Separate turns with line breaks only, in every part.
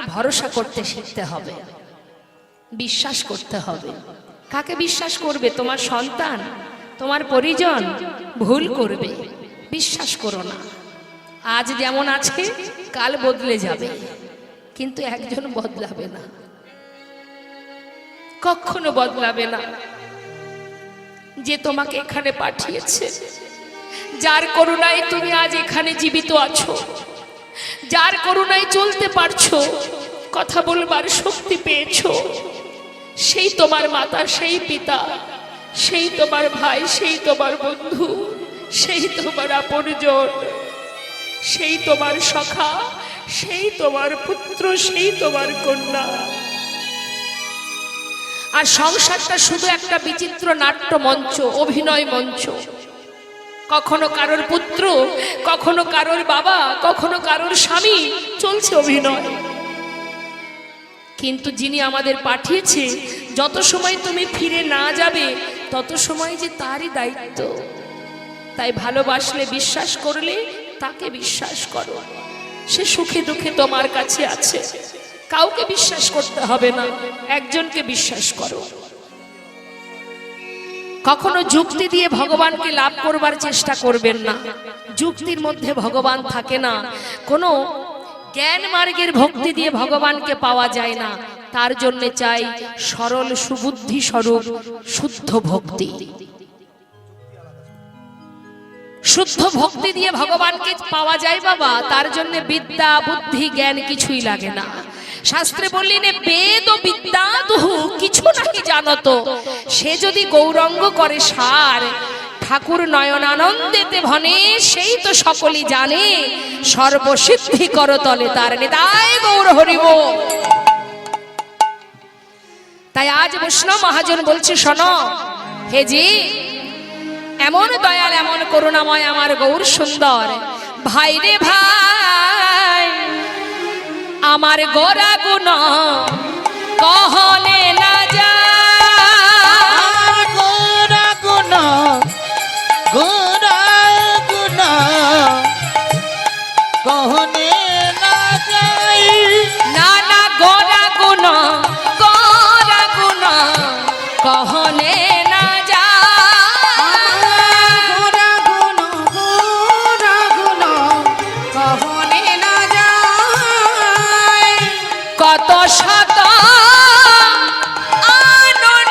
তাকে ভরসা করতে শিখতে হবে, বিশ্বাস করতে হবে। কাকে বিশ্বাস করবে? তোমার সন্তান, তোমার পরিজন ভুল করবে, বিশ্বাস করো না। আজ যেমন আছে কাল বদলে যাবে, কিন্তু একজন বদলাবে না, কখনো বদলাবে না। যে তোমাকে এখানে পাঠিয়েছে, যার করুণায় তুমি আজ এখানে জীবিত আছো, যার করুণায় চলতে পারছো, কথা বলবার শক্তি পেয়েছো, সেই তোমার মাতা, সেই পিতা, সেই তোমার ভাই, সেই তোমার বন্ধু, সেই তোমার আপনজন, সেই তোমার সখা, সেই তোমার পুত্র, সেই তোমার কন্যা। আর সংসারটা শুধু একটা বিচিত্র নাট্য মঞ্চ, অভিনয় মঞ্চ। কখনো কারোর পুত্র, কখনো কারোর বাবা, কখনো কারোর স্বামী, চলছে অভিনয়। কিন্তু যিনি আমাদের পাঠিয়েছে, যত সময় তুমি ফিরে না যাবে তত সময় যে তারই দায়িত্ব। তাই ভালোবাসলে, বিশ্বাস করলে তাকে বিশ্বাস করো। সে সুখে দুঃখে তোমার কাছে আছে। কাউকে বিশ্বাস করতে হবে না, একজনকে বিশ্বাস করো। কখনো যুক্তি দিয়ে ভগবানকে লাভ করবার চেষ্টা করবেন না। যুক্তির মধ্যে ভগবান থাকে না। কোনো জ্ঞান মার্গের ভক্তি দিয়ে ভগবানকে পাওয়া যায় না। তার জন্য চাই সরল সুবুদ্ধি স্বরূপ শুদ্ধ ভক্তি। শুদ্ধ ভক্তি দিয়ে ভগবানকে পাওয়া যায় বাবা। তার জন্য বিদ্যা বুদ্ধি জ্ঞান কিছুই লাগে না। শাস্ত্রে বললেন, বেদ ও বিদ্যা দুহু কিছু নাহি জানত, সে যদি গৌরঙ্গ করে সার, ঠাকুর নয়নানন্দেতে ভনে, সেই তো সকলই জানে, সর্বসিদ্ধি কর তলে তার নিতাই গৌর হরিব। তাই আজ বৈষ্ণব মহাজন বলছে, শোনো হে জি, এমন দয়াল এমন করুণাময় আমার গৌর সুন্দর ভাই রে ভাই, আমার গোরা গুণ কহলে না যায়,
গোরা গুণ, গোরা গুণ কহনে না যায়,
না না গোরা গুণ, গোরা গুণ কহলে না যায়,
গোরা গুণ, গোরা গুণ কহনে না যায়,
কত শত আনন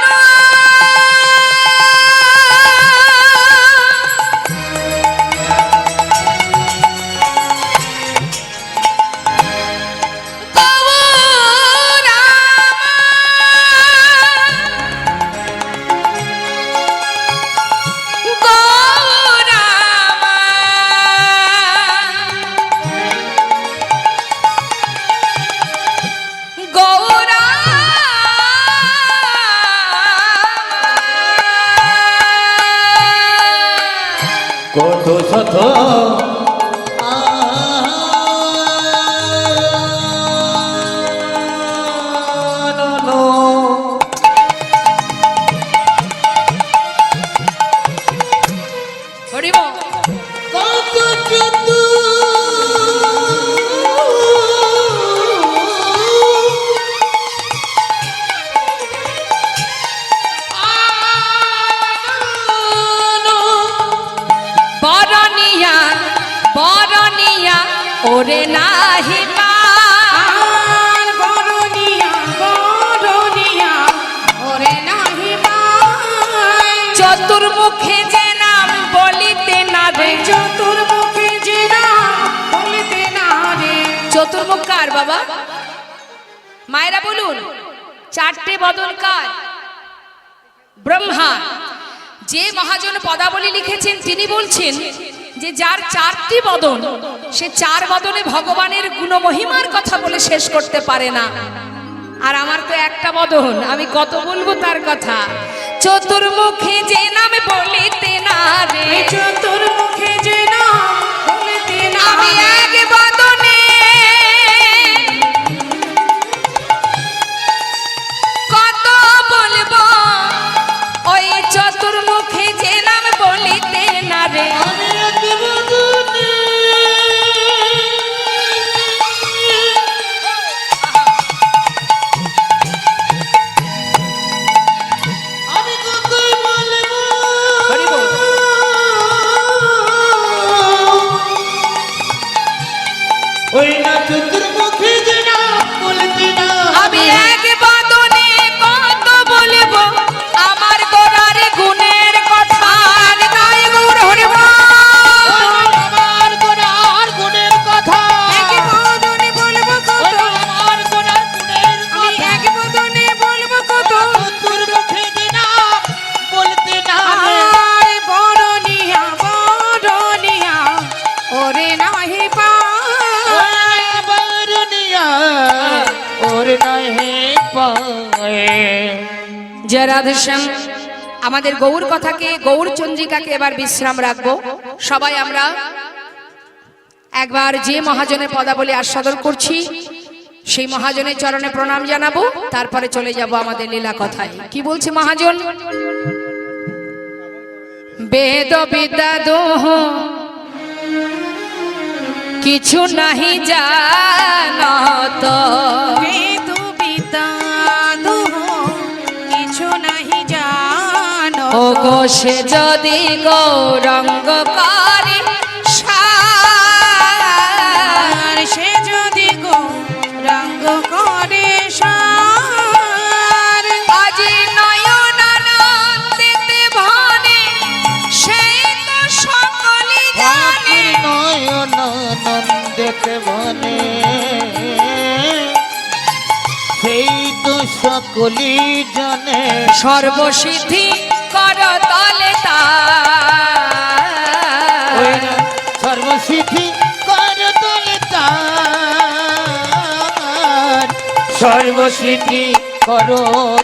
কত শত
হরিব।
কত চতু
বরনিয়া বরনিয়া ওরে নাহি পার,
বরনিয়া বরনিয়া ওরে নাহি পায়,
চতুর্মুখে যে নাম বলিতে না রে,
চতুর্মুখে যে নাম বলিতে না রে,
চতুর্মুখ কার বাবা? মায়েরা বলুন, চারটে বদন কার? ব্রহ্মা। যে মহাজন পদাবলী লিখেছেন তিনি বলছেন যে যার চারটি বদন, সে চার বদনে ভগবানের গুণমহিমার কথা বলে শেষ করতে পারে না। আর আমার তো একটা বদন, আমি কত বলবো তার কথা। চতুর্মুখে যে নাম বলিতে না রে,
চতুর্মুখে যে নাম বলিতে না
আমি
রে,
এক বদনে কত বলবো, ওই চতুর্মুখে যে নাম বলিতে না রে,
আমি এক বদনে
জয় রাধেশ্যাম। আমাদের গৌর কথাকে, গৌর চন্দ্রিকাকে এবার বিশ্রাম রাখবো। সবাই আমরা একবার যে মহাজনের পদাবলী আস্বাদন করছি সেই মহাজনের চরণে প্রণাম জানাবো, তারপরে চলে যাব আমাদের লীলা কথায়। কি বলছে মহাজন? বেদ বিদ্যা দোহ কিছু নাহি জানত,
বেদ বিদ্যা দুহ কিছু নাহি জানো।
ও গো সে যদি গৌরঙ্গ করে
আর সে যদি গৌরাঙ্গ করে সার,
আজি নয়ন আনন্দিতে ভনে সেই তো সকলই জানে।
নয়ন নন্দেতে বনে সেই তো সকলি জানে।
সর্বসিদ্ধি কর তলে
ওই
তার,
না সর্বসিদ্ধি কর তোলে তার, সর্বসিদ্ধি করো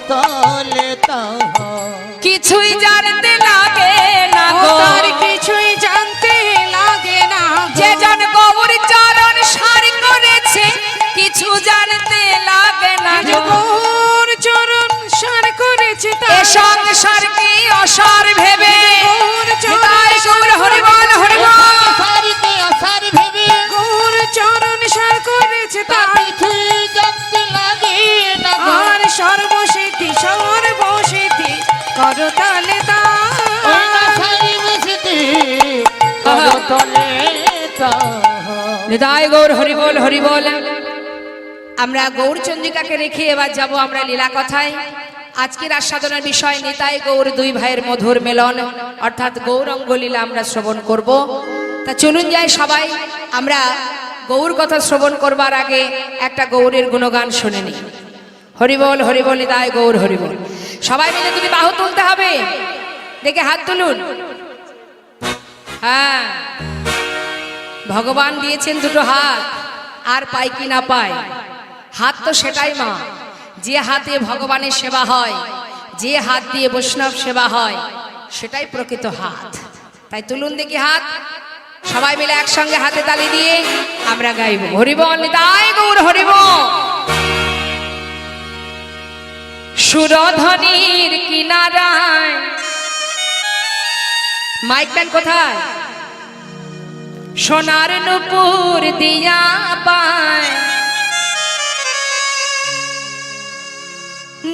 তলে তাহার।
কিছুই জানতে লাগে না
ও
গো,
তার কিছুই জানতে লাগে না গো।
যে জন গৌর চরণ সার করেছে কিছু জানতে লাগে না
যে
গো।
গৌর চরণ সার করেছে
এ
তার
সংসারকে অসার ভেবে
গৌর চরণ
নিতাই গৌর হরিবল হরিবল।
সারিতে আসার ভেবে
গৌর চরণ সার করেছে তার
কিছুই জানতে লাগে না গো।
আর সর্বসিদ্ধি সর্বসিদ্ধি করতালে
ওই না
তার
সর্বসিদ্ধি করো তলে তাহার।
নিতাই গৌর হরিবল হরিবল। আমরা গৌর চন্দ্রিকাকে রেখে এবার যাব আমরা লীলা কথায়। আজকের আস্বাদনের বিষয় নিতাই গৌর দুই ভাইয়ের মধুর মেলন, অর্থাৎ গৌরাঙ্গ লীলা আমরা শ্রবণ করব। তা চলুন যাই সবাই আমরা গৌর কথা শ্রবণ করবার আগে একটা গৌরের গুণগান শুনে নিই। হরিবল হরিবল নিতাই গৌর হরিবল। সবাই মিলে তুমি বাহু তুলতে হবে, দেখে হাত তুলুন। হ্যাঁ, ভগবান দিয়েছেন দুটো হাত, আর পাই কি না পাই, হাত তো সেটাই মা, যে হাতে ভগবানের সেবা হয়, যে হাত দিয়ে বৈষ্ণব সেবা হয়, সেটাই প্রকৃত হাত। তাই তুলুন দেখি হাত, সবাই মিলে একসঙ্গে হাতে তালি দিয়ে আমরা গাইব হরিবল নিতাই গৌর হরিবল। সুরধ্বনির কিনারায়, মাইক ব্যান্ড কোথায়? সোনার নুপুর দিয়া পায়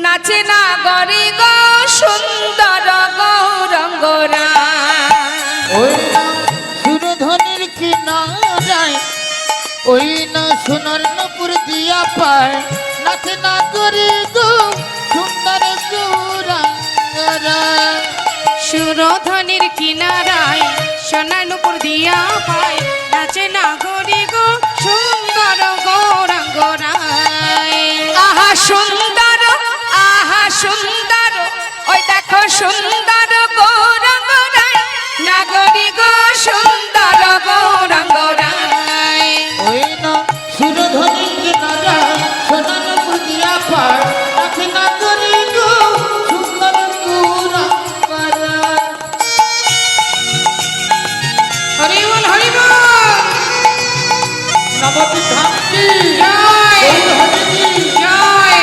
নাচে না গরি গো সুন্দর গৌরঙ্গরা।
ওই না সুরধনির কিনারায়, ওই না সোনার নপুর দিয়া পায়, নাচে না করি গো সুন্দর গৌরাঙ্গরা।
সুরধনির কিনারায় সোনার নুপুর দিয়া পায়, নাচে না গরি গো সুন্দর গৌরাঙ্গরায়।
আহা সুন্দর, আহা সুন্দর, ওই দেখো সুন্দর গৌরঙ্গরায়, নাগরি গো সুন্দর গৌরঙ্গরায়।
ওই না সুরধনির কিনারায়, সোনার নপুর দিয়া পায়, নাচে না করি গো সুন্দর গৌরাঙ্গরা।
হরিবল হরিবল
নবদ্বীপ ধাম কি
জয়
গৌর হরি কি
জয়।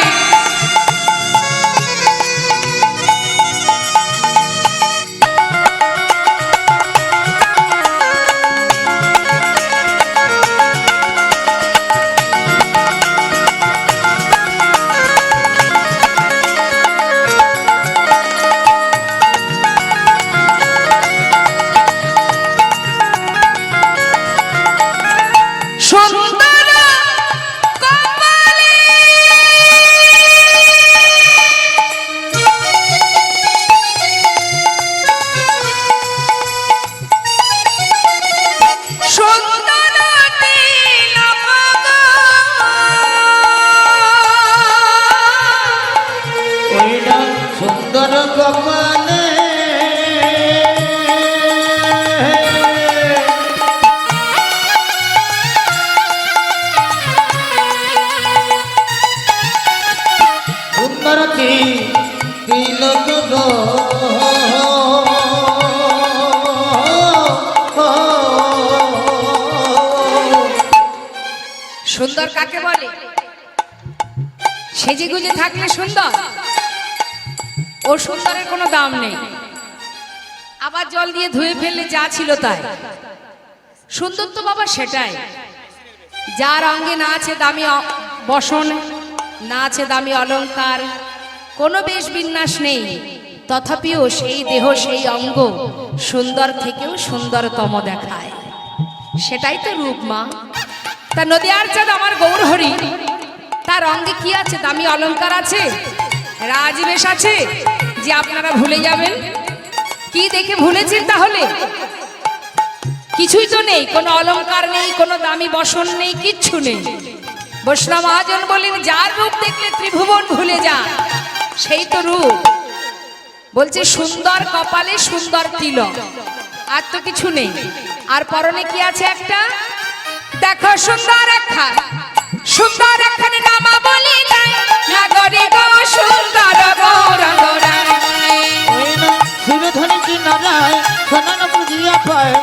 মাটি তিলক গো
সুন্দর কাকে বলে? সেজে গুজে থাকলে সুন্দর? ও সুন্দরের কোনো দাম নেই। আবার জল দিয়ে ধুয়ে ফেললে যা ছিল তাই। সুন্দর তো বাবা সেটাই, যার অঙ্গে না আছে দামি বসন, না আছে দামি অলংকার, কোনো বেশ বিন্যাস নেই, তথাপিও সেই দেহ সেই অঙ্গ সুন্দর থেকেও সুন্দরতম দেখায়। সেটাই তো রূপ মা। তা নদিয়ার চাঁদ আমার গৌরহরি, তার অঙ্গে কি আছে? দামি অলংকার আছে, রাজবেশ আছে যে আপনারা ভুলে যাবেন? কি দেখে ভুলেছেন তাহলে? কিছুই তো নেই, কোনো অলংকার নেই, কোনো দামি বসন নেই, কিচ্ছু নেই। বৈষ্ণব মহাজন বলেন, যার রূপ দেখলে ত্রিভুবন ভুলে যা, সেই তো রূপ। বলছে সুন্দর কপালে সুন্দর তিলক, আর তো কিছু নেই। আর পরনে কি আছে? একটা দেখো সুন্দর একখান, সুন্দর একখান নামা বলি নাই, নাগরি গো সুন্দর গৌরঙ্গরা।
ওই না সুরধনী কি নারায় সোনার বুঝিয়া পায়,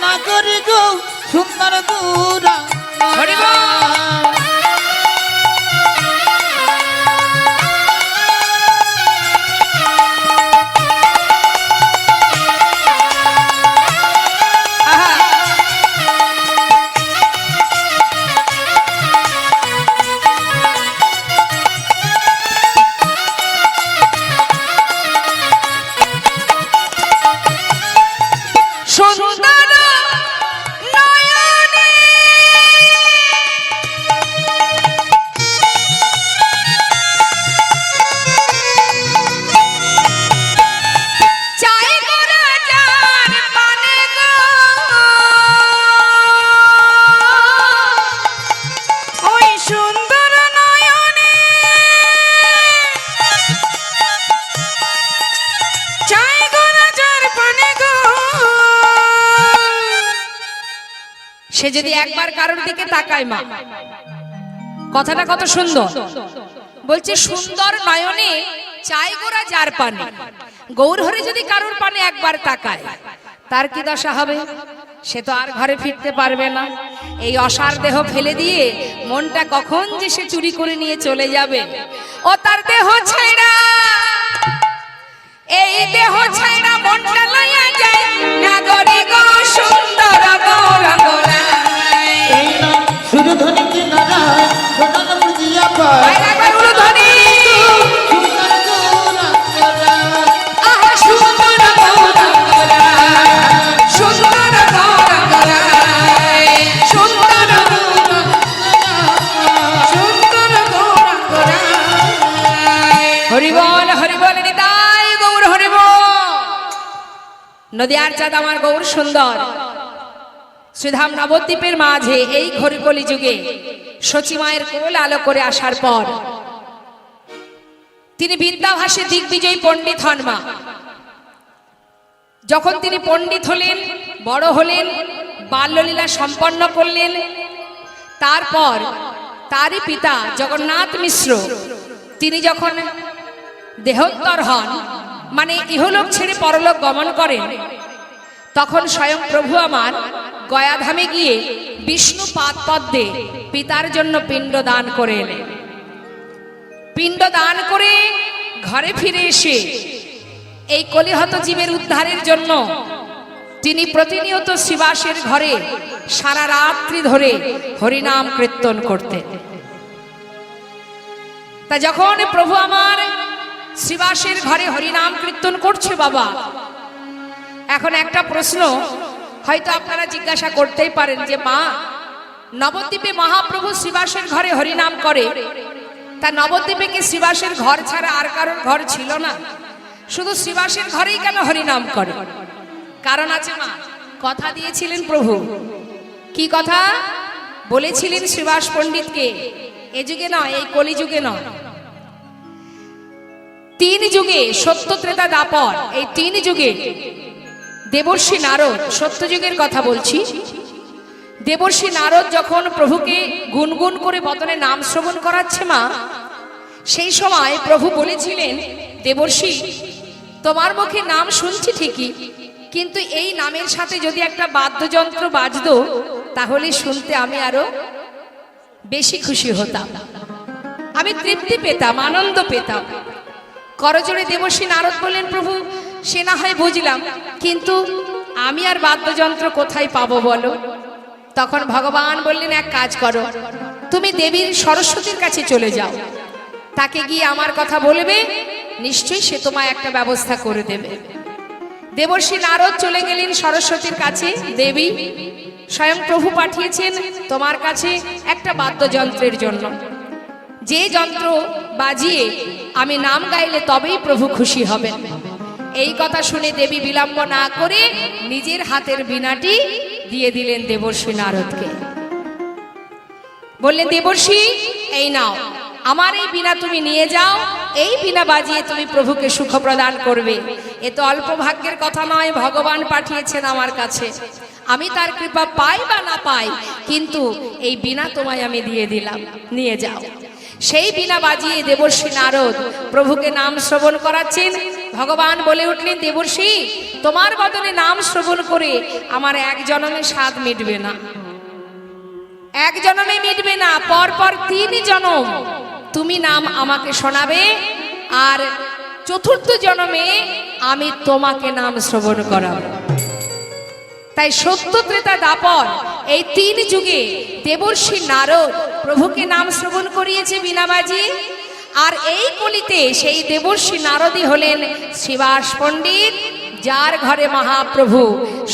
না করি গো সুন্দর গুরা।
হরি বল। সে যদি একবার কারোর দিকে তাকায় মা, কথাটা কত সুন্দর। বলছে সুন্দর নয়নে চাই গোরা যার পানে। গৌরহরি যদি কারোর পানে একবার তাকায়, তার কি দশা হবে? সে তো আর ঘরে ফিরতে পারবে না। এই অসার দেহ ফেলে দিয়ে মনটা কখন যে সে চুরি করে নিয়ে চলে যাবে। ও তার দেহ ছাইড়া, এই দেহ ছাইড়া মনটা লইয়া যায়, নাগরি গো সুন্দর গৌরঙ্গরা।
এই না সুরধনী কি নারায় সোনার বুঝিয়া পায়,
একবার উলুধ্বনি।
সুন্দর গুরা।
আহা সুন্দর গৌরঙ্গরা, সুন্দর গৌরঙ্গরা, সুন্দর সুন্দর গৌরঙ্গরা। হরি বল হরি বল, নিতাই গৌর হরি বল। নদিয়ার চাঁদ আমার গৌর সুন্দর শ্রীধাম নবদ্বীপের মাঝে এই ঘড়িকলি যুগে সচিমায়ের কোল আলো করে আসার পর তিনি বিদ্যাভাসে দিগ্বিজয়ী পণ্ডিত হন মা। যখন তিনি পণ্ডিত হলেন, বড় হলেন, বাল্যলীলা সম্পন্ন করলেন, তারপর তারই পিতা জগন্নাথ মিশ্র তিনি যখন দেহোত্তর হন, মানে ইহলোক ছেড়ে পরলোক গমন করেন, তখন স্বয়ং প্রভু আমার গয়াধামে গিয়ে বিষ্ণু পাদপদ্মে পিতার জন্য পিণ্ড দান করে এলেন। পিণ্ড দান করে ঘরে ফিরে এসে এই কলিহত জীবের উদ্ধারের জন্য তিনি প্রতিনিয়ত শ্রীবাসের ঘরে সারা রাত্রি ধরে হরিনাম কীর্তন করতেন। তা যখন প্রভু আমার শ্রীবাসের ঘরে হরিনাম কীর্তন করছে বাবা, এখন একটা প্রশ্ন হয়তো আপনারা জিজ্ঞাসা করতেই পারেন যে মা, নবদ্বীপে মহাপ্রভু শ্রীবাসের ঘরে হরিনাম করে, তা নবদ্বীপে কি শ্রীবাসের ঘর ছাড়া আর কারোর ঘর ছিল না? শুধু শ্রীবাসের ঘরেই কেন হরিনাম করে? কারণ আছে মা। কথা দিয়েছিলেন প্রভু। কি কথা বলেছিলেন শ্রীবাস পণ্ডিতকে? এ যুগে নয়, এই কলিযুগে নয়, তিন যুগে, সত্য ত্রেতা দাপর, এই তিন যুগে দেবর্ষি নারদ, সত্যযুগের কথা বলছি, দেবর্ষি নারদ যখন প্রভুকে গুনগুন করে বদনে নাম শ্রবণ করাচ্ছে মা, সেই সময় প্রভু বলেছিলেন, দেবর্ষি, তোমার মুখে নাম শুনছি ঠিকই, কিন্তু এই নামের সাথে যদি একটা বাদ্যযন্ত্র বাজতো তাহলে শুনতে আমি আরো বেশি খুশি হতাম, আমি তৃপ্তি পেতাম, আনন্দ পেতাম। করজোড়ে দেবর্ষি নারদ বললেন, প্রভু সে না হয় বুঝলাম, কিন্তু আমি আর বাদ্যযন্ত্র কোথায় পাবো বলো? তখন ভগবান বললেন, এক কাজ করো, তুমি দেবীর সরস্বতীর কাছে চলে যাও, তাকে গিয়ে আমার কথা বলবে, নিশ্চয়ই সে তোমায় একটা ব্যবস্থা করে দেবে। দেবর্ষি নারদ চলে গেলেন সরস্বতীর কাছে। দেবী, স্বয়ং প্রভু পাঠিয়েছেন তোমার কাছে একটা বাদ্যযন্ত্রের জন্য, যে যন্ত্র বাজিয়ে আমি নাম গাইলে তবেই প্রভু খুশি হবেন। এই কথা শুনে দেবী বিলম্ব না করে নিজের হাতের বীণাটি দিয়ে দিলেন দেবর্ষি নারদকে। বললেন, দেবর্ষি, এই নাও, আমার এই বীণা তুমি নিয়ে যাও, এই বীণা বাজিয়ে তুমি প্রভুকে সুখ প্রদান করবে। এ তো অল্প ভাগ্যের কথা নয়, ভগবান পাঠিয়েছেন আমার কাছে, আমি তার কৃপা পাই বা না পাই, কিন্তু এই বীণা তোমায় আমি দিয়ে দিলাম, নিয়ে যাও। সেই বীণা বাজিয়ে দেবর্ষি নারদ প্রভুকে নাম শ্রবণ করাচ্ছেন। ভগবান বলে উঠলেন, দেবর্ষি, তোমার বদলে নাম শ্রবণ করে আমার এক জনমে স্বাদ মিটবে না, এক জনমে মিটবে না, পরপর 3 জনম তুমি নাম আমাকে শোনাবে, আর চতুর্থ জনমে আমি তোমাকে নাম শ্রবণ করাবো। তাই সত্য, ত্রেতা, দ্বাপর এই 3 যুগে দেবর্ষি নারদ প্রভুকে নাম শ্রবণ করিয়েছে বীণা বাজিয়ে। আর এই কলিতে সেই দেবর্ষি নারদই হলেন শ্রীবাস পণ্ডিত, যার ঘরে মহাপ্রভু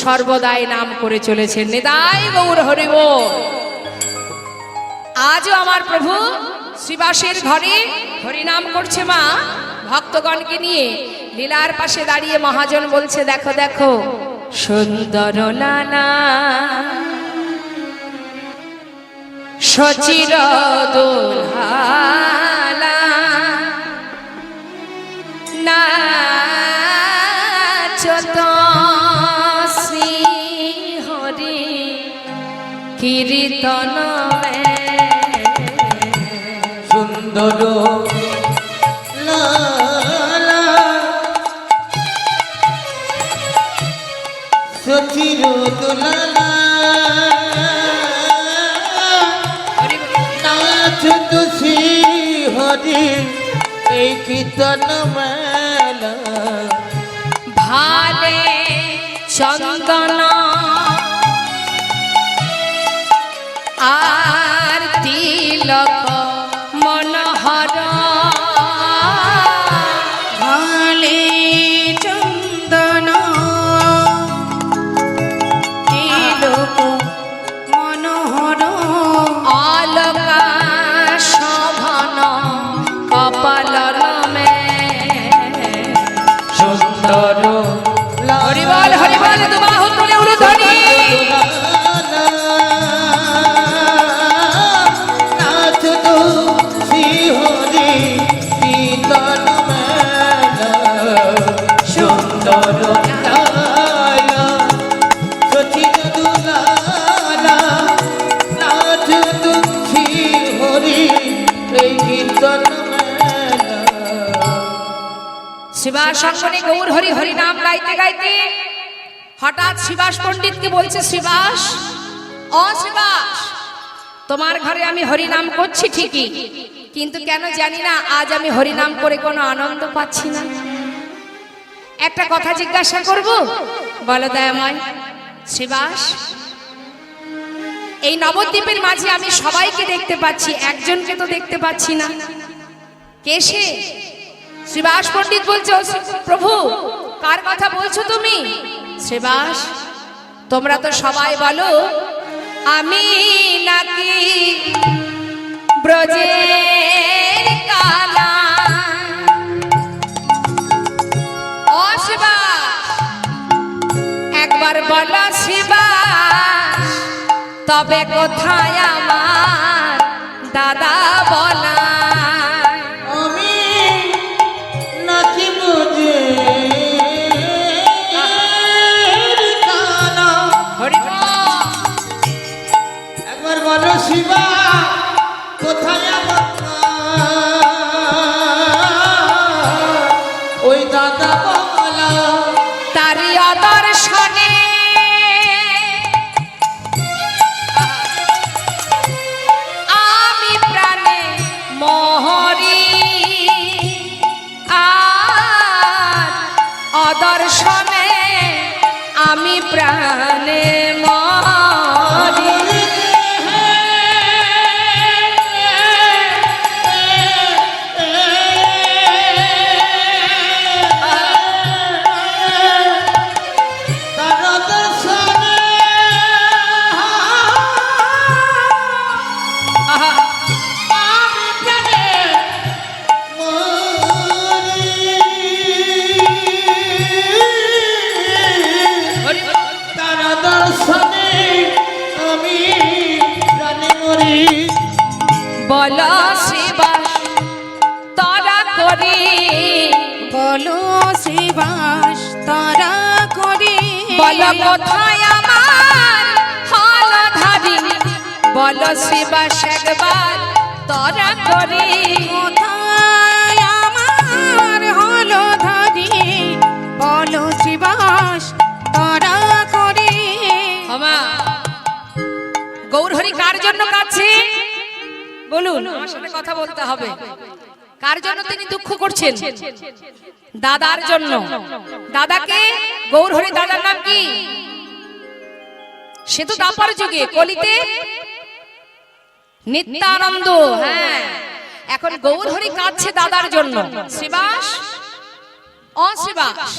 সর্বদাই নাম করে চলেছেন। নিতাই গৌর হরি বল। আজও আমার প্রভু শ্রীবাসের ঘরে হরিনাম করছে। মা ভক্তগণকে নিয়ে লীলার পাশে দাঁড়িয়ে মহাজন বলছে, দেখো দেখো সুন্দর নানা সচির দোলহালা নাচত শ্রী হরি কীর্তন
সুন্দর লালা সচির দোলালা নাচত শ্রী হরি এই কীর্তন মেলা
ভালে চন্দন আর তিলক মনোহর
ভালে চন্দন তিলক মনোহর
অলকা শোভন কপালমে
সুন্দর
হরি বল, হরি বল, দুবাহু তুলে উলুধ্বনি।
নাচত শ্রী হরি কীর্তন মেলা সুন্দর লালা সচির দুলালা নাচত শ্রী হরি এই কীর্তন মেলা।
শিবাস সঙ্গনে গৌর হরি হরি নাম গাইতে গাইতে হঠাৎ শিবাস পণ্ডিতকে বলছে, শিবাস, ও শিবাস, তোমার ঘরে আমি হরি নাম করছি ঠিকই, কিন্তু কেন জানি না আজ আমি হরি নাম করে কোনো আনন্দ পাচ্ছি না। একটা কথা জিজ্ঞাসা করব, বলো দয়াময়। শিবাস, এই নবদ্বীপের মাঝে আমি সবাইকে দেখতে পাচ্ছি, একজনকে তো দেখতে পাচ্ছি না, কে সে? শ্রীবাস পণ্ডিত বলছে, প্রভু কার কথা বলছো তুমি? শ্রীবাস, তোমরা তো সবাই বলো আমি নাকি ব্রজের কালা। ও শিবাস, একবার বলো শিবাস, তবে কোথায় আমার দাদা বলা?
আমি নাকি বুঝে কানা।
হরি বল।
একবার বলো শিবা, কোথায় আমার
হরি আর অদর্শনে আমি প্রাণে মরি। বল শ্রীবাস তরা করি,
বলো শ্রীবাস তারা করি,
বল কোথায় আমার হলধারী, বল শ্রীবাস একবার তরা করি,
কোথায় আমার হলো ধারি, বলো শ্রীবাস তারা করি।
ক্ষমা গৌরহরি কার জন্য কাছে বলুন, আমার সাথে কথা বলতে হবে। কার জন্য তিনি দুঃখ করছেন? দাদার জন্য। দাদাকে গৌরহরি দাদার নাম কি? সে তো দাপার যুগে, কলিতে নিত্যানন্দ। হ্যাঁ, এখন গৌরহরি কাঁদছে দাদার জন্য। শ্রীবাস ও শ্রীবাস,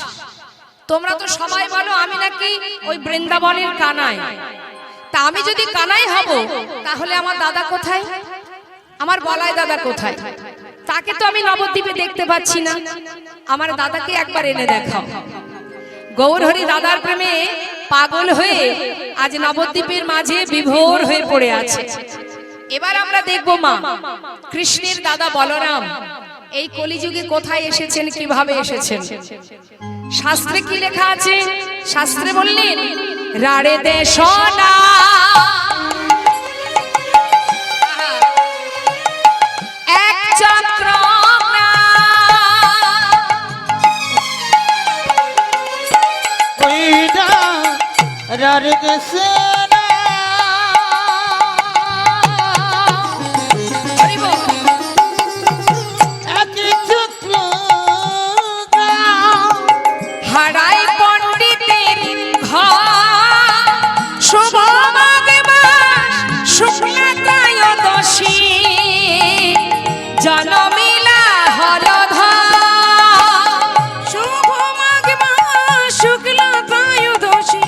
তোমরা তো সবাই বলো আমি নাকি ওই বৃন্দাবনের কানাই। তা আমি যদি কানাই হব তাহলে আমার দাদা কোথায়? আমার বলাই দাদা কোথায়? তাকে তো আমি নবদ্বীপে দেখতে পাচ্ছি না। আমার দাদাকে একবার এনে দেখাও। গৌরহরি দাদার প্রেমে পাগল হয়ে আজ নবদ্বীপের মাঝে বিভোর হয়ে পড়ে আছে। এবার আমরা দেখব মা কৃষ্ণের দাদা বলরাম এই কলিযুগে কোথায় এসেছেন, কিভাবে এসেছেন। শাস্ত্রে কি লেখা আছে? শাস্ত্রে বললেন রাড়ে দে সোনা এক চক্র
রারে দেশে
হারাই পণ্ডিতের ঘর শুভ মাঘ মাস শুক্লা ত্রয়োদশী জনমিলা হলধর।
শুভ মাঘ মাস শুক্লা ত্রয়োদশী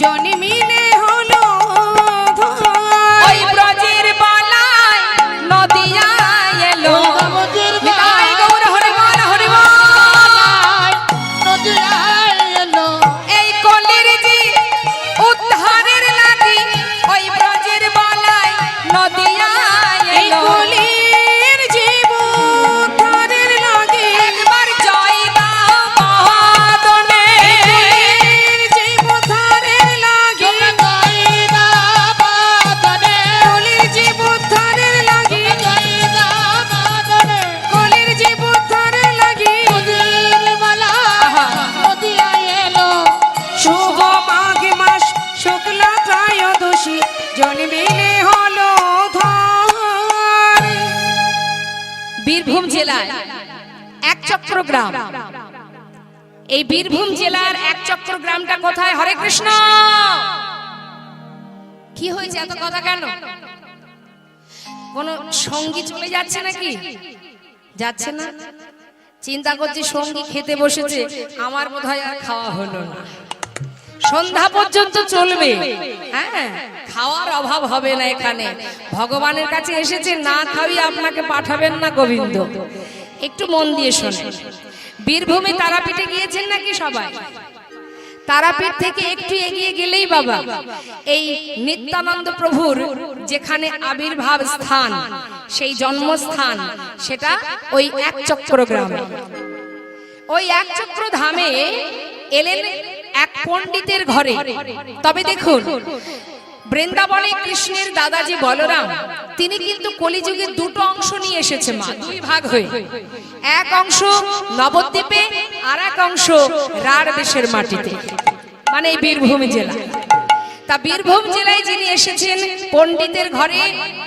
জন্মিলে হলো
ওই ব্রজের বালায় নদিয়ায় এলো। নিতাই গৌর হরি বল হরি বল। এই কলির জি উদ্ধারের লাগি ওই ব্রজের বালায় নদিয়ায় এলো।
কলির জীব উদ্ধারের লাগে
একবার জয় দাও মহাদনে।
কলির জীব উদ্ধারের লাগে কলির জীব উদ্ধারের লাগে কলির জীব উদ্ধারের লাগে শুভ মাঘ মাস শুক্লা ত্রয়োদশী জন্মিলে হলো ধর।
বীরভূম জেলায় এক চক্র গ্রাম। এই বীরভূম জেলার এক চক্র গ্রামটা কোথায়? হরে কৃষ্ণ। কি হয়েছে এত কথা কেন? কোন সঙ্গী চলে যাচ্ছে নাকি? যাচ্ছে না? চিন্তা করছি সঙ্গী খেতে বসেছে, আমার বোধহয় আর খাওয়া হলো না। সন্ধ্যা পর্যন্ত চলবে। হ্যাঁ, খাওয়ার অভাব হবে না এখানে। ভগবানের কাছে এসেছে, না খাওয়ি আপনাকে পাঠাবেন না গোবিন্দ। একটু মন দিয়ে শোনেন। বীরভূমে তারাপীঠে গিয়েছেন নাকি সবাই? তারাপীঠ থেকে একটু এগিয়ে গেলেই বাবা এই নিত্যানন্দ প্রভুর যেখানে আবির্ভাব স্থান, সেই জন্মস্থান, সেটা ওই এক চক্র গ্রামে। ওই এক চক্র ধামে এলেন এক পণ্ডিতের ঘরে। তবে দেখুন, বৃন্দাবনে কৃষ্ণের দাদাজি বলরাম তিনি কিন্তু কলিযুগে দুটো অংশ নিয়ে এসেছে মা, দুই ভাগ হয়ে। এক অংশ নবদ্বীপে, আর এক অংশ রাঢ় দেশের মাটিতে, মানে এই বীরভূম জেলা। তা বীরভূম জেলায় যিনি এসেছেন পণ্ডিতের ঘরে,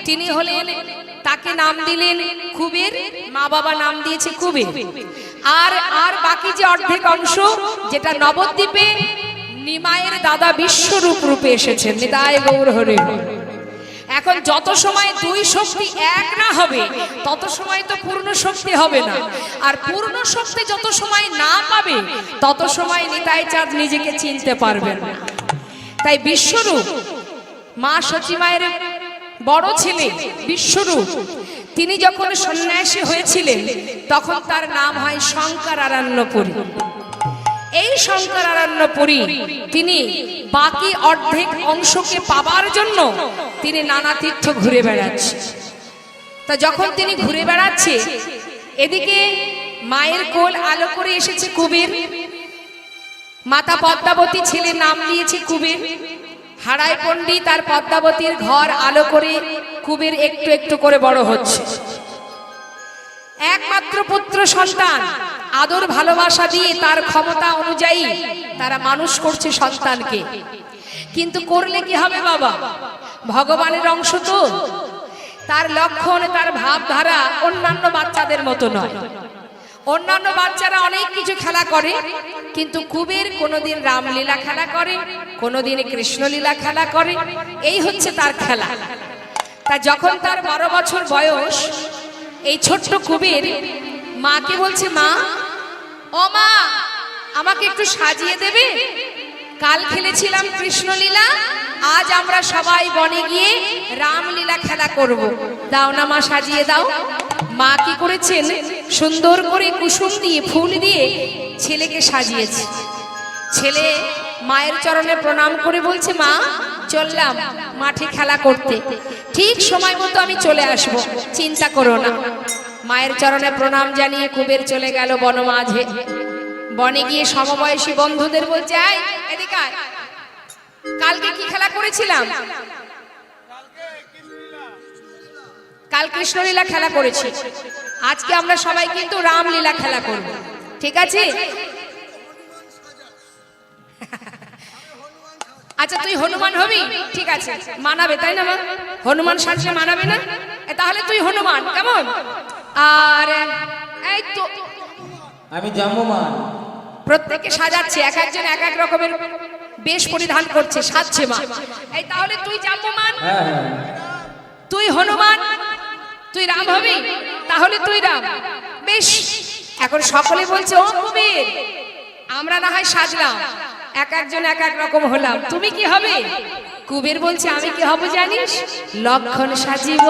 তিনি হলেন তাকে নাম দিলেন কুবের, মা বাবা নাম দিয়েছে কুবের। আর আর বাকি যে অর্ধেক অংশ, যেটা নবদ্বীপে নিমাইয়ের দাদা বিশ্বরূপ রূপে এসেছেন, নিতাই গৌর হরি। এখন যত সময় দুই শক্তি এক না হবে তত সময় তো পূর্ণ শক্তি হবে না, আর পূর্ণ শক্তি যত সময় না পাবে তত সময় নিতাই চাঁদ নিজেকে চিনতে পারবেন না। তাই বিশ্বরূপ মা সতী মায়ের বড় ছেলে বিশ্বরূপ, তিনি যখন সন্ন্যাসী হয়েছিলেন তখন তার নাম হয় শঙ্করারণ্যপুরী। এই শঙ্করারণ্যপুরী তিনি বাকি অর্ধেক অংশকে পাবার জন্য তিনি নানা তীর্থ ঘুরে বেড়াচ্ছে। তা যখন তিনি ঘুরে বেড়াচ্ছে, এদিকে মায়ের কোল আলো করে এসেছে কুবের, মাতা পদ্মাবতী ছেলের নাম দিয়েছে কুবের। হারাই পণ্ডিত আর পদ্মাবতীর ঘর আলো করে কুবের একটু একটু করে বড় হচ্ছে। একমাত্র পুত্র সন্তান, আদর ভালোবাসা দিয়ে তার ক্ষমতা অনুযায়ী তারা মানুষ করছে সন্তানকে। কিন্তু করলে কি হবে বাবা, ভগবানের অংশ তো, তার লক্ষণ তার ভাবধারা অন্যান্য বাচ্চাদের মতো নয়। অন্যান্য বাচ্চারা অনেক কিছু খেলা করে, কিন্তু কুবের কোনোদিন রামলীলা খেলা করে, কোনোদিন কৃষ্ণলীলা খেলা করে, এই হচ্ছে তার খেলা। তা যখন তার 12 বছর বয়স, এই ছোট্ট কুবের মাকে বলছে, মা ও মা, আমাকে একটু সাজিয়ে দেবে? কাল খেলেছিলাম কৃষ্ণলীলা, আজ আমরা সবাই বনে গিয়ে রামলীলা খেলা করব, দাও না মা, সাজিয়ে দাও। মা কি করেছেন, সুন্দর করে কুসুম দিয়ে ফুল দিয়ে ছেলেকে সাজিয়েছে। ছেলে মায়ের চরণে প্রণাম করে বলছে, মা চললাম মাঠে খেলা করতে, ঠিক সময় মতো আমি চলে আসব, চিন্তা করো না। মায়ের চরণে প্রণাম জানিয়ে কুবের চলে গেল বনমাঝে। বনে গিয়ে সমবয়সী বন্ধুদের বলছে, আয় এদিকে আয়, কালকে কি খেলা করেছিলাম? কাল কৃষ্ণলীলা খেলা করেছি, আজকে আমরা সবাই কিন্তু রামলীলা খেলা করব, ঠিক আছে? আচ্ছা তুই হনুমান হবি, ঠিক আছে, মানাবে তাই না? হনুমান সাজলে মানাবে না? তাহলে তুই হনুমান, কেমন? আর এই তো
আমি জাম্বুমান।
প্রত্যেককে সাজাচ্ছে, এক একজন এক এক রকমের বেশ পরিধান করছে, সাজছে মা। এই তাহলে তুই জাম্বুমান, তুই হনুমান, তুই রাম হবি, তাহলে তুই রাম, বেশ। এখন সকলে বলছে, ও কুবের, আমরা না হয় সাজলাম, এক একজন এক এক রকম হলাম, তুমি কি হবে? কুবের বলছে, আমি কি হব জানিস? লক্ষণ সাজিব,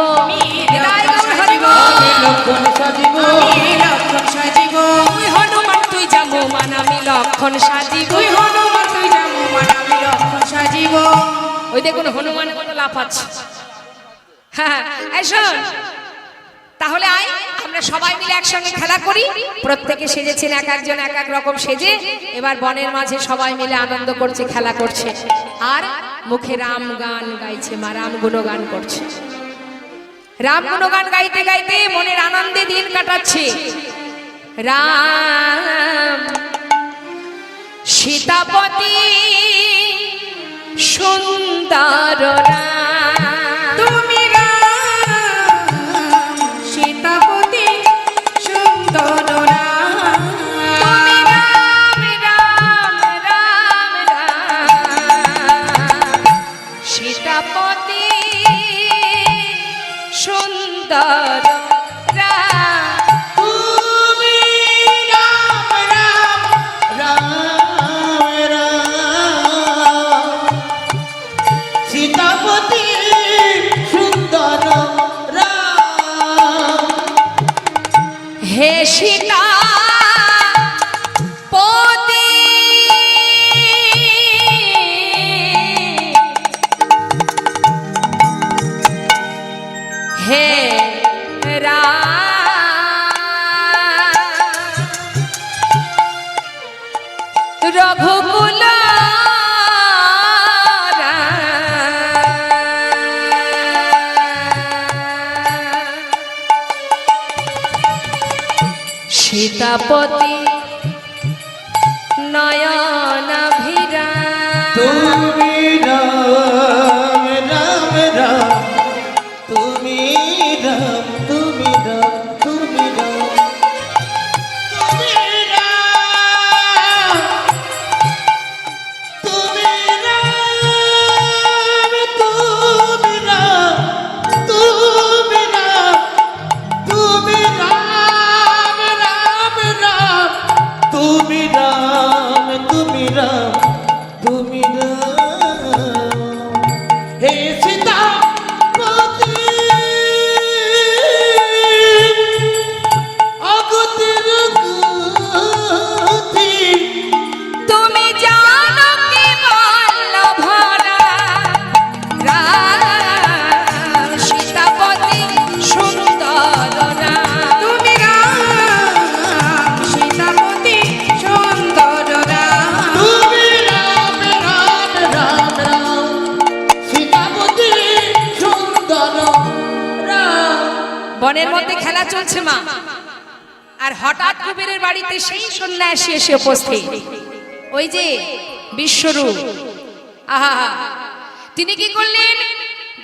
তুই হনুমান তুই জাম্বুমান, আমি লক্ষণ সাজিব,
তুই হনুমান তুই জাম্বুমান, আমি লক্ষণ সাজিব।
ওই দেখুন হনুমানের মতো লাফাচ্ছে। হ্যাঁ এই শোন, তাহলে আয় আমরা সবাই মিলে একসঙ্গে খেলা করি। প্রত্যেকে সেজেছেন এক একজন এক এক রকম সেজে, এবার বনের মাঝে সবাই মিলে আনন্দ করছে, খেলা করছে, আর মুখে রাম গান গাইছে, মা রাম গুণগান করছে। রাম গুণগান গাইতে গাইতে মনের আনন্দে দিন কাটাচ্ছে। রাম সীতাপতি সুন্দর রাম,
তুমি রাম সীতাপতি সুন্দর রাম,
তুমি রাম রাম রাম রাম, সীতাপতি সুন্দর রাম,
তুমি রাম রাম রাম রাম, সীতাপতি সুন্দর রাম।
হে সীতা পতি হে রঘুকুল সীতাপতি নয়নাভিরা,
তুমি রাম রাম রাম, তুমি রাম তুমি রাম তুমি রাম তুমি রাম হে সীতাপতি অগতির গতি
তুমি জানো কি বলল ভরা রাম সীতাপতি সুন্দর রাম।
তুমি রাম সীতাপতি সুন্দর রাম
তুমি রাম রাম রাম রাম সীতাপতি সুন্দর রাম।
বনের মধ্যে খেলা চলছে মা, আর হঠাৎ কুবেরের বাড়িতে সেই সন্ন্যাসী এসে উপস্থিত, ওই যে বিশ্বরূপ। আহা, তিনি কি করলেন,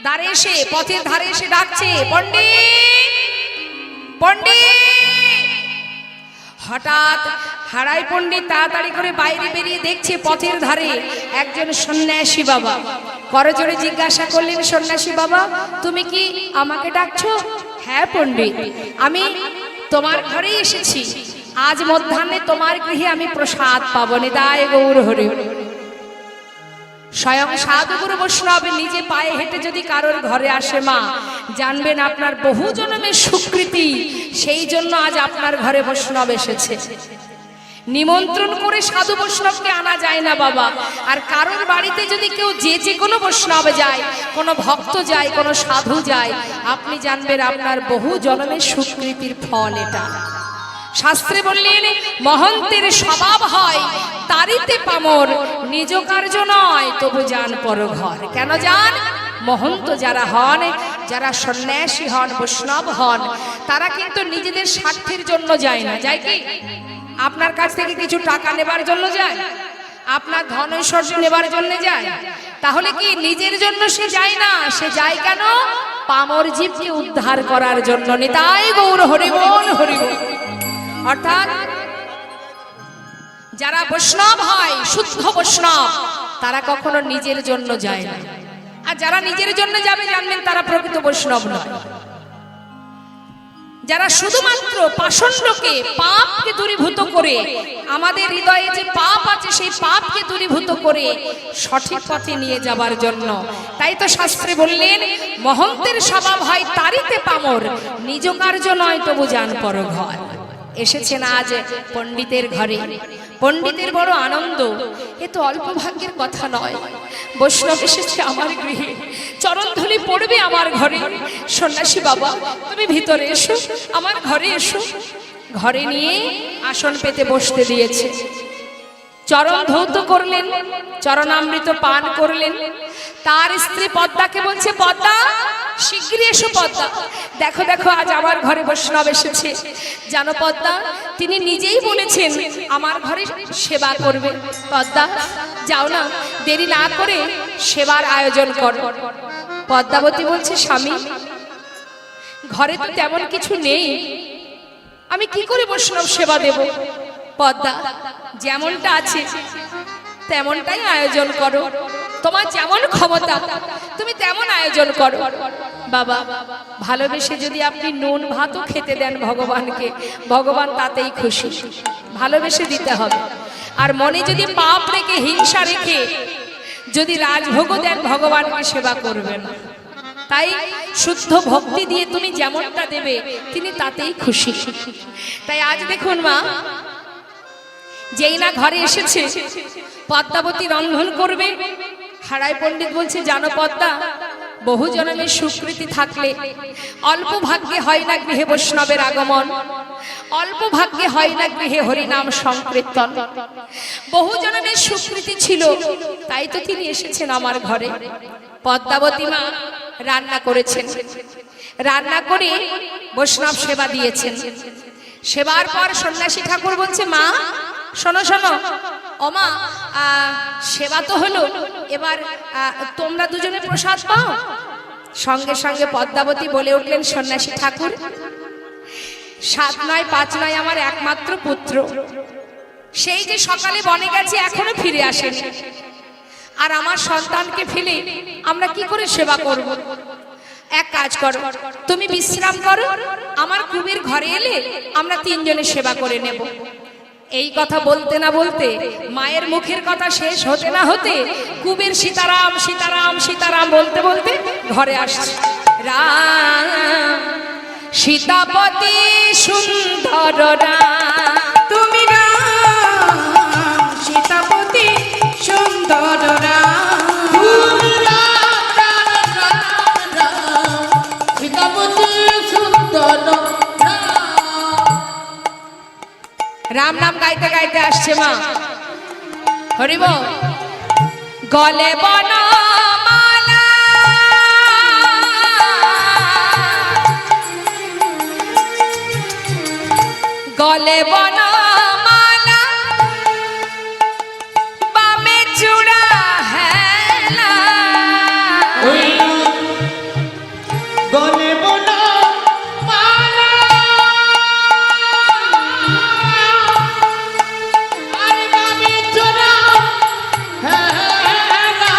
দ্বারে এসে পথের ধারে এসে ডাকছে, পণ্ডিত পণ্ডিত। হঠাৎ হারাই পণ্ডিত তাড়াতাড়ি করে বাইরে বেরিয়ে দেখছে পথের ধারে একজন সন্ন্যাসী বাবা। করজোড়ে জিজ্ঞাসা করলেন, সন্ন্যাসী বাবা তুমি কি আমাকে ডাকছো? হ্যাঁ পণ্ডিত, আমি তোমার ঘরেই এসেছি, আজ মধ্যাহ্নে তোমার গৃহে আমি প্রসাদ পাবো। নিতাই গৌর হরি। স্বয়ং সাধুগুরু বৈষ্ণব নিজে পায়ে হেঁটে যদি কারোর ঘরে আসে মা, জানবেন আপনার বহু জন্মের স্বীকৃতি, সেই জন্য আজ আপনার ঘরে বৈষ্ণব এসেছে। নিমন্ত্রণ করে সাধু বৈষ্ণবকে আনা যায় না বাবা। আর কারোর বাড়িতে যদি কেউ যে কোনো বৈষ্ণব যায়, কোনো ভক্ত যায়, কোনো সাধু যায়, আপনি জানবেন আপনার বহু জন্মের স্বীকৃতির ফল এটা। শাস্ত্রে বললেন, মহন্তের স্বভাব হয় তারিতে পামর, নিজ কার্য নয় তবু যান পর ঘর। কেন যান? মহন্ত যারা হন, যারা সন্ন্যাসী হন, বৈষ্ণব হন, তারা কিন্তু নিজেদের স্বার্থের জন্য যায় না। যায় কি? আপনার কাছ থেকে কিছু টাকা নেবার জন্য যায়, আপনার ধন ঐশ্বর্য নেবার জন্য যায়, তাহলে কি নিজের জন্য সে যায় না? সে যায় কেন? পামর জীবকে উদ্ধার করার জন্য। নিতাই গৌর হরি বল হরি বল। অর্থাৎ যারা বৈষ্ণব হয়, শুদ্ধ বৈষ্ণব, তারা কখনো নিজের জন্য যায় না। আর যারা নিজের জন্য যাবে, জানবেন তারা প্রকৃত বৈষ্ণব নয়। যারা শুধুমাত্র পাষণ্ডকে, পাপকে দূরীভূত করে, আমাদের হৃদয়ে যে পাপ আছে সেই পাপকে দূরীভূত করে সঠিক পথে নিয়ে যাবার জন্য। তাই তো শাস্ত্রে বললেন, মহন্তের স্বভাব হয় তারিতে পামর, নিজ কার্য নয় তবু যান পর ঘর। এসেছেন আজ পণ্ডিতের ঘরে, পণ্ডিতের বড় আনন্দ। এ তো অল্প ভাগ্যের কথা নয়, বৈষ্ণব এসেছে আমার গৃহে, চরণধুলি পড়বে আমার ঘরে। সন্ন্যাসী বাবা তুমি ভিতরে এসো, আমার ঘরে এসো। ঘরে নিয়ে আসন পেতে বসতে দিয়েছে, চরণ ধৌত করলেন, চরণামৃত পান করলেন। তার স্ত্রী পদ্মাকে বলছে, পদ্মা শিগগিরই এসো পদ্মা, দেখো দেখো আজ আমার ঘরে বৈষ্ণব এসেছে। জানো পদ্মা, তিনি নিজেই বলেছেন আমার ঘরে সেবা করবে। পদ্মা যাও না, দেরি না করে সেবার আয়োজন করো। পদ্মাবতী বলছে, স্বামী ঘরে তো তেমন কিছু নেই, আমি কি করে বৈষ্ণব সেবা দেব? পদ্মা যেমনটা আছে তেমনটাই আয়োজন করো, তোমার যেমন ক্ষমতা তুমি তেমন আয়োজন করো। বাবা ভালোবেসে যদি আপনি নুন ভাতও খেতে দেন ভগবানকে, ভগবান তাতেই খুশি। ভালোবেসে দিতে হবে। আর মনে যদি পাপ রেখে, হিংসা রেখে যদি রাজভোগও দেন, ভগবানকে সেবা করবেন। তাই শুদ্ধ ভক্তি দিয়ে তুমি যেমনটা দেবে, তিনি তাতেই খুশি। তাই আজ দেখুন মা, যেই না ঘরে এসেছে, পদ্মাবতী রন্ধন করবে। হারাই পণ্ডিত বলছে, জানো পদ্মা, বহু জন্মের স্বীকৃতি থাকলে অল্প ভাগ্যে হয় না গৃহে বৈষ্ণবের আগমন, অল্প ভাগ্যে হয় না গৃহে হরিনাম সংকীর্তন। বহু জন্মের স্বীকৃতি ছিল, তাই তো তিনি এসেছেন আমার ঘরে। পদ্মাবতী মা রান্না করেছেন, রান্না করে বৈষ্ণব সেবা দিয়েছেন। সেবার পর সন্ন্যাসী ঠাকুর বলছে, মা শোনো শোনো, ও মা সেবা তো হলো, এবার তোমরা দুজনে প্রসাদ পাও। সঙ্গে সঙ্গে পদ্মাবতী বলে উঠলেন, সন্ন্যাসী ঠাকুর 7 নয় 5 নয় আমার একমাত্র পুত্র, সেই যে সকালে বনে গেছে এখনো ফিরে আসেনি। আর আমার সন্তানকে ফেলে আমরা কি করে সেবা করব? এক কাজ করো, তুমি বিশ্রাম করো, আমার কুবের ঘরে এলে আমরা 3 জনে সেবা করে নেব। এই কথা বলতে না বলতে মায়ের মুখের কথা শেষ হতে না হতে কুবের সীতারাম সীতারাম সীতারাম বলতে বলতে ঘরে আসছে। রাম সীতাপতি সুন্দর রাম,
তুমি রাম সীতাপতি সুন্দর রাম,
সীতাপতি সুন্দর
রাম নাম গাইতে গাইতে আসছে মা। হরিব গলে বনমালা গলে বনমালা বামে চূড়া হেলা
গলে বোনা মালা আর বামে চোরা হেলা।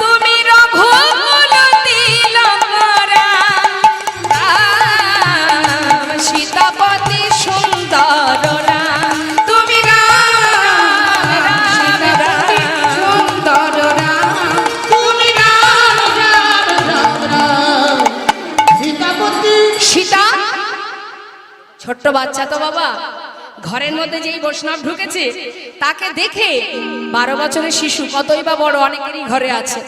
তুমি রঘুকুল তিলকরা রাম সীতাপতি সুন্দর রাম, তুমি রাম
সীতাপতি সুন্দর রাম,
তুমি রাম রাম রাম রাম সীতাপতি।
সীতা ছোট্ট বাচ্চা তো বাবা, ঘরের মধ্যে যেই বৈষ্ণব ঢুকেছে তাকে দেখে 12 বছরের শিশু, কতই বা বড় অনেকেরই ঘরে আছে,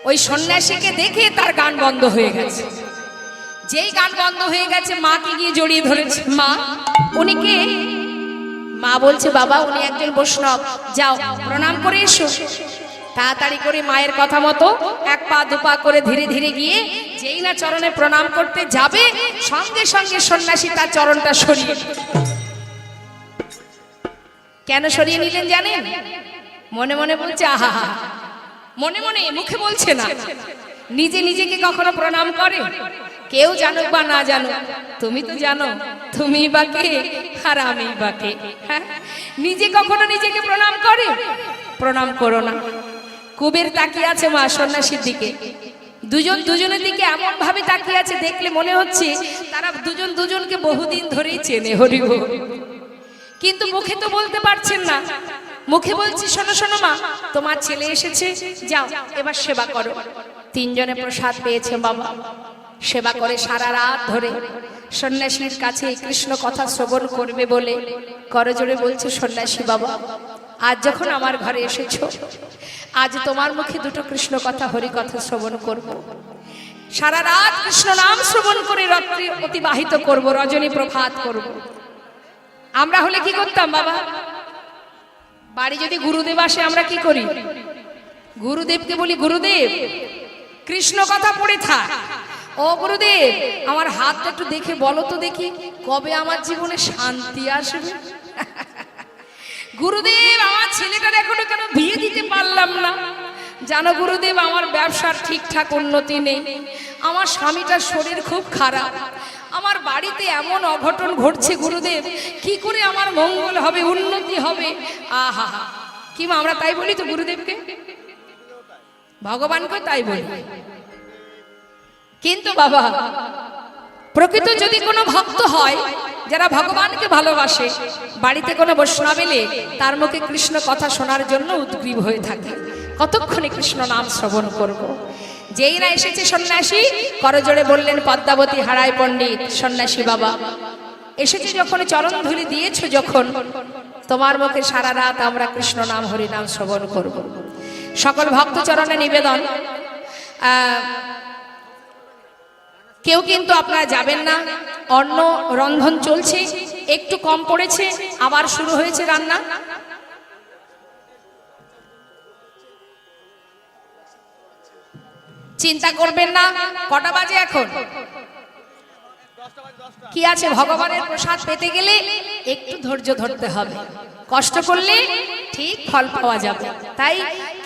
ওই সন্ন্যাসীকে দেখে তার গান বন্ধ হয়ে গেছে। যেই গান বন্ধ হয়ে গেছে মাকে গিয়ে জড়িয়ে ধরেছে। মা উনি কে? মা বলছে বাবা উনি একজন বৈষ্ণব, যাও প্রণাম করে এসো। তাড়াতাড়ি করে মায়ের কথা মতো 1 পা 2 পা করে ধীরে ধীরে গিয়ে যেই না চরণে প্রণাম করতে যাবে সঙ্গে সঙ্গে সন্ন্যাসী তার চরণটা সরিয়ে নিল। কেন সরিয়ে নিলেন জানেন? মনে মনে বলছে আহা, মনে মনে, মুখে বলছে না। নিজে নিজেকে কখনো প্রণাম করে? কেউ জানুক বা না জানুক তুমি তো জানো তুমি বা কে আর আমি বা কে। হ্যাঁ, নিজে কখনো নিজেকে প্রণাম করে? প্রণাম করো না। কুবের তাকিয়ে আছে মা সন্ন্যাসীর দিকে, দুজন দুজনের দিকে এমন ভাবে তাকিয়ে আছে দেখলে মনে হচ্ছে তারা দুজন দুজনকে বহুদিন ধরেই চেনে। হরি বল। কিন্তু মুখে তো বলতে পারছেন না। মুখে বলছি শোনো শোনো মা, তোমার ছেলে এসেছে, যাও এবার সেবা করো। 3 জনে প্রসাদ পেয়েছে বাবা, সেবা করে সারা রাত ধরে সন্ন্যাসীর কাছে কৃষ্ণ কথা শ্রবণ করবে বলে করজোড়ে বলছে সন্ন্যাসী বাবা আজ যখন আমার ঘরে এসেছো, আজ তোমার মুখে 2টো কৃষ্ণ কথা হরি কথা শ্রবণ করব। সারা রাত কৃষ্ণ নাম শ্রবণ করে রাত্রি অতিবাহিত করব, রজনী প্রভাত করব। আমরা হলে কি করতাম বাবা? বাড়ি যদি গুরুদেব আসে আমরা কি করি? গুরুদেবকে বলি গুরুদেব কৃষ্ণ কথা পড়ে থাক। ও গুরুদেব আমার হাতটা একটু দেখে বলো তো দেখি কবে আমার জীবনে শান্তি আসবে। গুরুদেব আমার ছেলেটার এখনো কেন বিয়ে দিতে পারলাম না? জানো গুরুদেব আমার ব্যবসার ঠিকঠাক উন্নতি নেই, আমার স্বামীটার শরীর খুব খারাপ, আমার বাড়িতে এমন অঘটন ঘটছে গুরুদেব, কি করে আমার মঙ্গল হবে, উন্নতি হবে? আহা, কি মা আমরা তাই বলি তো গুরুদেবকে, ভগবানকে তাই বলি। কিন্তু বাবা প্রকৃত যদি কোনো ভক্ত হয় যারা ভগবানকে ভালোবাসে, বাড়িতে কোনো বৈষ্ণব এলে তার মুখে কৃষ্ণ কথা শোনার জন্য উদ্গ্রীব হয়ে থাকে। কতক্ষণে কৃষ্ণ নাম শ্রবণ করব। যেই না এসেছে সন্ন্যাসী করজোড়ে বললেন পদ্মাবতী হারায় পণ্ডিত সন্ন্যাসী বাবা এসেছে যখন, চরণ ধুলি দিয়েছো যখন, তোমার মুখে সারা রাত আমরা কৃষ্ণ নাম হরি নাম শ্রবণ করব। সকল ভক্ত চরণে নিবেদন, কেউ কিন্তু আপনারা যাবেন না। অন্ন রন্ধন চলছে, একটু কম পড়েছে, আবার শুরু হয়েছে রান্না। চিন্তা করবেন না। কটা বাজে এখন? কি আছে, ভগবানের প্রসাদ পেতে গেলে একটু ধৈর্য ধরতে হবে, কষ্ট করলে ঠিক ফল পাওয়া যাবে। তাই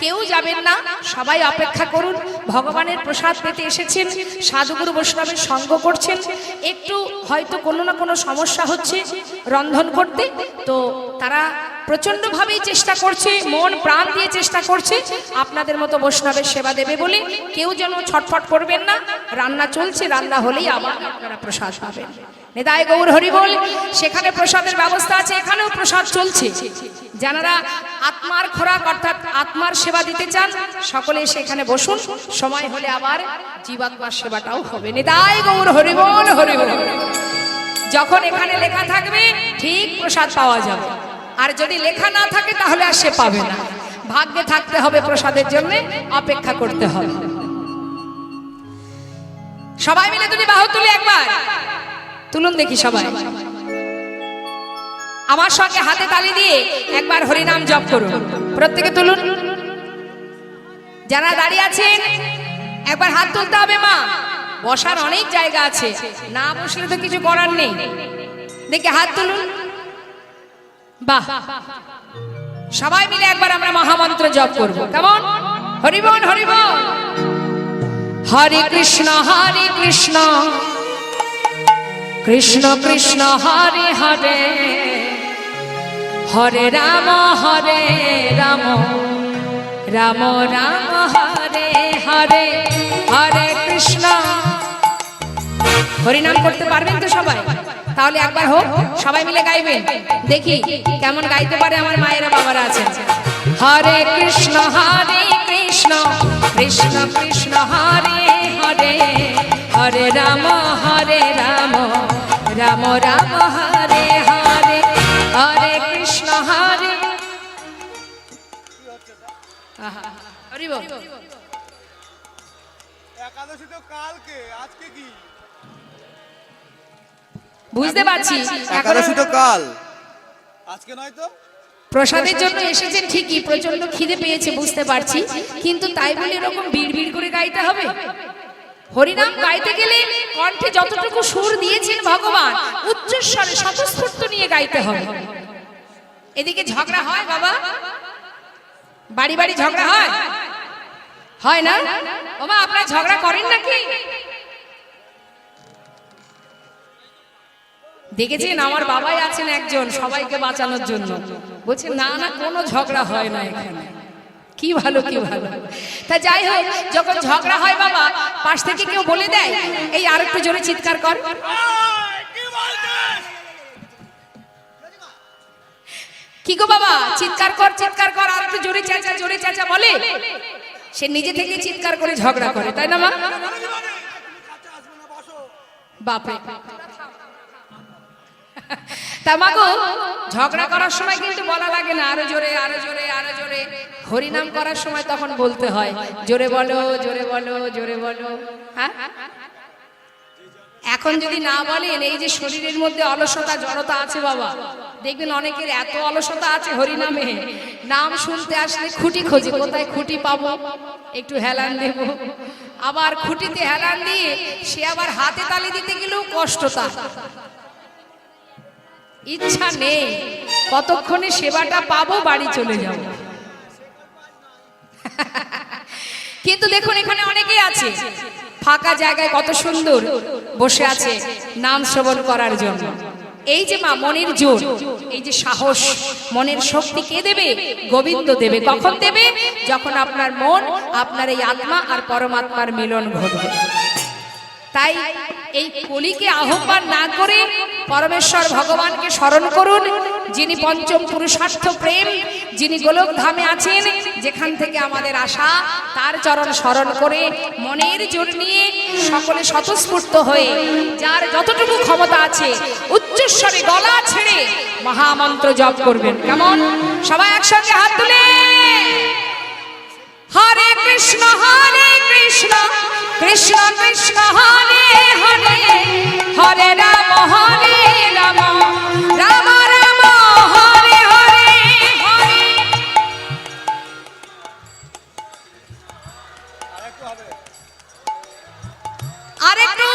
কেউ যাবেন না, সবাই অপেক্ষা করুন। ভগবানের প্রসাদ পেতে এসেছেন, সাধুগুরু বৈষ্ণবের সঙ্গ করছেন, একটু হয়তো কোনো না কোনো সমস্যা হচ্ছে রন্ধন করতে, তো তারা প্রচন্ডভাবেই চেষ্টা করছে, মন প্রাণ দিয়ে চেষ্টা করছে আপনাদের মতো বৈষ্ণবের সেবা দেবে বলে। কেউ যেন ছটফট করবেন না, রান্না চলছে, রান্না হলেই আবার আপনারা প্রসাদ পাবেন। নিতাই গৌর হরি বল। সেখানে প্রসাদের ব্যবস্থা আছে, এখানেও প্রসাদ চলছে। যারা আত্মার খোরাক অর্থাৎ আত্মার সেবা দিতে চান সকলে সেখানে বসুন, সময় হলে আবার জীবাত্মার সেবাটাও হবে। নিতাই গৌর হরি বল, হরি বল। যখন এখানে লেখা থাকবে ঠিক প্রসাদ পাওয়া যাবে, আর যদি লেখা না থাকে তাহলে আর সে পাবে না। ভাগ্যে থাকতে হবে, প্রসাদের জন্য অপেক্ষা করতে হবে। সবাই মিলে দুটি বাহু তুলে একবার তুলুন দেখি সবাই, আমার সঙ্গে হাতে তালি দিয়ে একবার হরিনাম জপ করুন। প্রত্যেকে তুলুন। যারা দাঁড়িয়ে আছেন একবার হাত তুলতে হবে। মা, বসার অনেক জায়গা আছে, না বসলে তো কিছু করার নেই। দেখি হাত তুলুন। বাহ, সবাই মিলে একবার আমরা মহামন্ত্র জপ করব। কেমন? হরি বল, হরি বল। হরে কৃষ্ণ কৃষ্ণ কৃষ্ণ হরে হরে, হরে রাম রাম রাম হরে হরে, হরে কৃষ্ণ। হরিনাম করতে পারবেন তো সবাই? তাহলে একবার হোক, সবাই মিলে গাইবেন, দেখি কেমন গাইতে পারে আমার মায়েরা বাবারা আছেন। হরে কৃষ্ণ কৃষ্ণ কৃষ্ণ হরে হরে, হরে রাম রাম রাম হরে হরে, হরে কৃষ্ণ হরে। হরি বল।
একাদশী তো কালকে, আজকে কি?
বুঝতে পারছি,
একাদশী তো কাল, আজকে নয় তো।
প্রসাদের জন্য এসেছেন ঠিকই, প্রচন্ড খিদে পেয়েছে বুঝতে পারছি, কিন্তু তাই বলে এরকম বিড়বিড় করে গাইতে হবে? হরিনাম গাইতে গেলে কণ্ঠে যতটুকু সুর দিয়েছেন ভগবান, উচ্চস্বরে স্বতঃস্ফূর্ত নিয়ে গাইতে হবে। এদিকে ঝগড়া হয় বাবা, বাড়ি বাড়ি ঝগড়া হয়, হয় না? ওমা, আপনারা ঝগড়া করেন নাকি? দেখেছেন আমার বাবাই আছেন একজন সবাইকে বাঁচানোর জন্য, বলছে না না কোনো ঝগড়া হয় না এখানে। কি ভালো, কি ভালো। তা যাই হোক, যখন ঝগড়া হয় বাবা, পাশ থেকে কেউ বলে দেয় এই আর একটু জোরে চিৎকার কর। কি গো বাবা, চিৎকার কর চিৎকার কর, আর একটু জোরে চেঁচা বলে, সে নিজে থেকে চিৎকার করে ঝগড়া করে, তাই না মা? বাপরে। তা মাগো, ঝগড়া করার সময় কিন্তু বলা লাগে না আরো জোরে আরো জোরে আরো জোরে। হরিনাম করার সময় তখন বলতে হয় জোরে বলো জোরে বলো জোরে বলো। হ্যাঁ, এখন যদি না বলেন, এই যে শরীরের মধ্যে অলসতা জড়তা আছে বাবা, দেখবেন অনেকের এত অলসতা আছে হরিনামে, নাম শুনতে আসলে খুঁটি খোঁজে, কোথায় খুঁটি পাবো, একটু হেলান দেব। আবার খুঁটিতে হেলান দিয়ে সে আবার হাতে তালি দিতে গেলেও কষ্ট, তার ইচ্ছা নেই, কতক্ষণে সেবাটা পাবো, বাড়ি চলে যাব। কিন্তু দেখুন এখানে অনেকেই আছে ফাঁকা জায়গায় কত সুন্দর বসে আছে নাম শ্রবণ করার জন্য। এই যে মা, মনের জোর, এই যে সাহস, মনের শক্তি কে দেবে? গোবিন্দ দেবে। কখন দেবে? যখন আপনার মন, আপনার এই আত্মা আর পরমাত্মার মিলন ঘটবে। তাই এই কলিকে আহ্বান না করে পরমেশ্বর ভগবানকে স্মরণ করুন, যিনি পঞ্চম পুরুষার্থ প্রেম, যিনি গোলক ধামে আছেন, যেখান থেকে আমাদের আশা, তার চরণ স্মরণ করে মনের জোর নিয়ে সকলে স্বতঃস্ফূর্ত হয়ে যার যতটুকু ক্ষমতা আছে উচ্চস্বরে গলা ছেড়ে মহামন্ত্র জপ করবেন। কেমন? সবাই একসঙ্গে হাত তুলে হরে কৃষ্ণ কৃষ্ণ কৃষ্ণ হরে হরে, হরে রাম রাম রাম রাম হরে হরে হরে। আরেকটু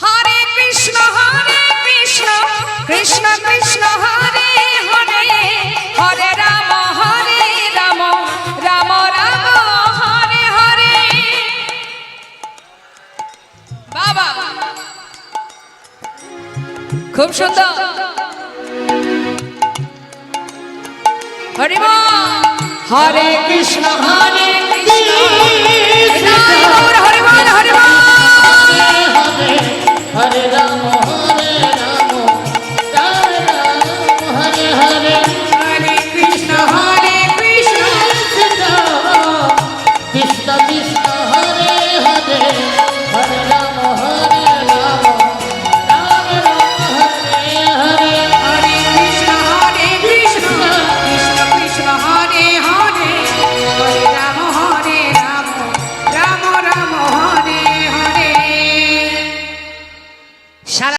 হরে কৃষ্ণ কৃষ্ণ কৃষ্ণ হরে হরে, হরে রাম রাম রাম রাম হরে হরে। বাবা, খুব সুন্দর। হরি বল। হরে কৃষ্ণ কৃষ্ণ